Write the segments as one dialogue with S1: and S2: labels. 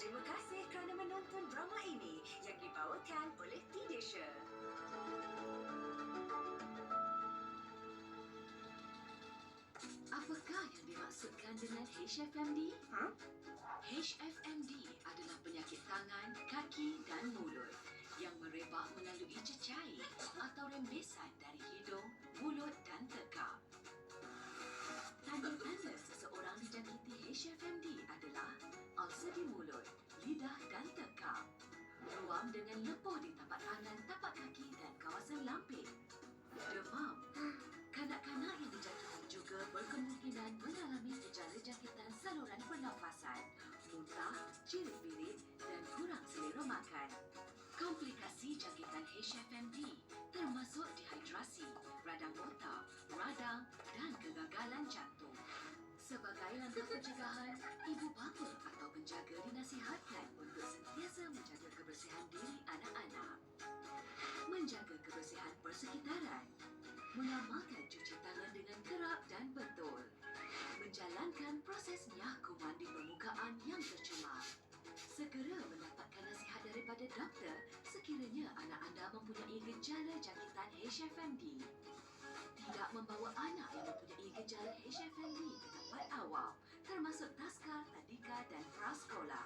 S1: Terima kasih kerana menonton drama ini yang dibawakan oleh TV3. Apakah yang dimaksudkan dengan HFMD? HFMD adalah penyakit tangan, kaki dan mulut yang merebak melalui cecair atau rembesan dari hidung, mulut dan tekak. Tanda-tanda seseorang dijangkiti HFMD adalah ulcer di mulut, lidah dan tekak, ruam dengan lepuh di tapak tangan, tapak kaki dan kawasan lampir, demam. Kanak-kanak yang dijangkiti juga berkemungkinan mengalami gejala jangkitan saluran pernafasan, muntah, cirit-birit dan kurang selera makan. Komplikasi jangkitan HFMD termasuk dehidrasi, radang otak, radang dan kegagalan jantung. Sebagai langkah pencegahan, ibu bapa atau penjaga dinasihatkan untuk sentiasa menjaga kebersihan diri anak-anak, menjaga kebersihan persekitaran, mengamalkan cuci tangan dengan kerap dan betul, menjalankan proses nyah kuman di permukaan yang tercemar. Segera mendapatkan nasihat daripada doktor sekiranya anak anda mempunyai gejala jangkitan HFMD. Tidak membawa anak yang mempunyai gejala HFMD ke tempat awam, termasuk taska, tadika dan prasekolah.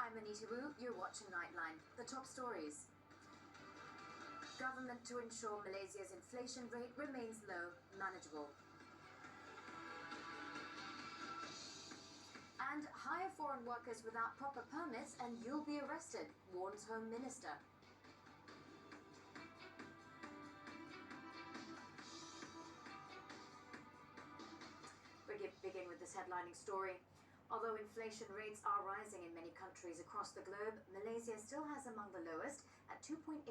S2: I'm Anita Wu, you're watching Nightline. The top stories. Government to ensure Malaysia's inflation rate remains low, manageable. And hire foreign workers without proper permits and you'll be arrested, warns Home Minister. We begin with this headlining story. Although inflation rates are rising in many countries across the globe, Malaysia still has among the lowest at 2.8%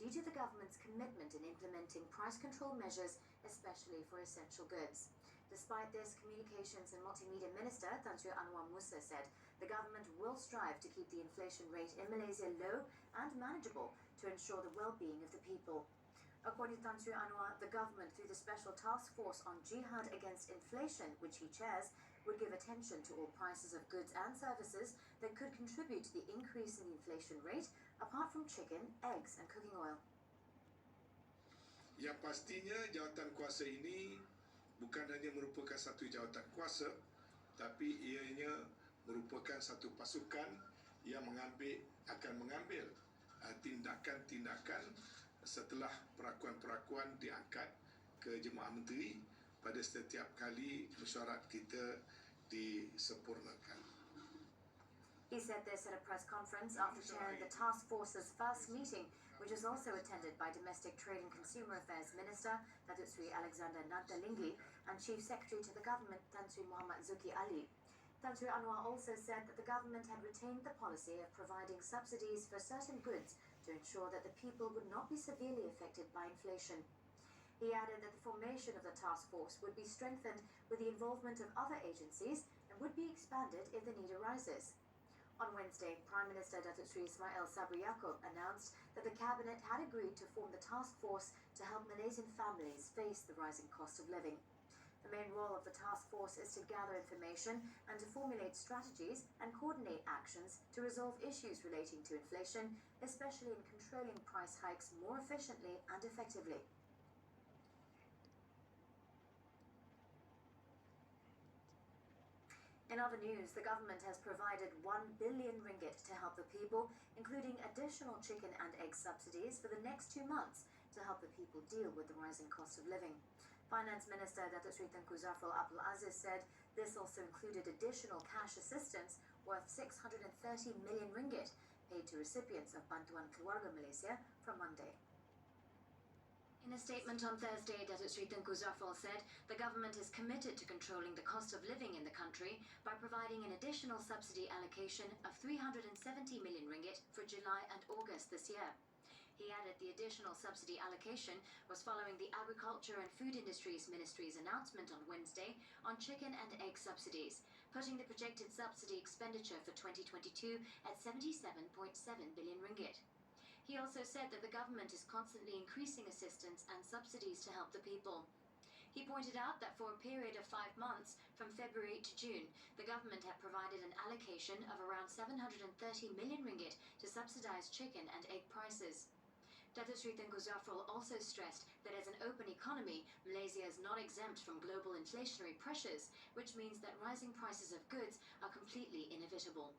S2: due to the government's commitment in implementing price control measures, especially for essential goods. Despite this, Communications and Multimedia Minister Tan Sri Anwar Musa said the government will strive to keep the inflation rate in Malaysia low and manageable to ensure the well-being of the people. According to Tan Sri Anwar, the government, through the Special Task Force on Jihad Against Inflation, which he chairs, would give attention to all prices of goods and services that could contribute to the increase in the inflation rate, apart from chicken, eggs and cooking oil.
S3: Yang pastinya jawatan kuasa ini bukan hanya merupakan satu jawatan kuasa, tapi ianya merupakan satu pasukan yang akan mengambil tindakan-tindakan setelah perakuan-perakuan diangkat ke Jemaah Menteri pada setiap kali mesyuarat kita disempurnakan.
S2: He said this at a press conference after chairing the task force's first meeting, which was also attended by Domestic Trade and Consumer Affairs Minister Datuk Sri Alexander Nadalinggi and Chief Secretary to the Government Tan Sri Muhammad Zuki Ali. Tan Sri Anwar also said that the government had retained the policy of providing subsidies for certain goods to ensure that the people would not be severely affected by inflation. He added that the formation of the task force would be strengthened with the involvement of other agencies and would be expanded if the need arises. On Wednesday, Prime Minister Datuk Sri Ismail Sabri Yaakob announced that the Cabinet had agreed to form the task force to help Malaysian families face the rising cost of living. The main role of the task force is to gather information and to formulate strategies and coordinate actions to resolve issues relating to inflation, especially in controlling price hikes more efficiently and effectively. In other news, the government has provided 1 billion ringgit to help the people, including additional chicken and egg subsidies for the next 2 months to help the people deal with the rising cost of living. Finance Minister Datuk Sri Tengku Zafrul Abdul Aziz said this also included additional cash assistance worth 630 million ringgit paid to recipients of Bantuan Keluarga Malaysia from Monday. In a statement on Thursday, Datuk Sri Tengku Zafrul said the government is committed to controlling the cost of living in the country by providing an additional subsidy allocation of 370 million ringgit for July and August this year. He added the additional subsidy allocation was following the Agriculture and Food Industries Ministry's announcement on Wednesday on chicken and egg subsidies, putting the projected subsidy expenditure for 2022 at 77.7 billion ringgit. He also said that the government is constantly increasing assistance and subsidies to help the people. He pointed out that for a period of 5 months, from February to June, the government had provided an allocation of around 730 million ringgit to subsidize chicken and egg prices. Datuk Sri Tengku Zafrul also stressed that as an open economy, Malaysia is not exempt from global inflationary pressures, which means that rising prices of goods are completely inevitable.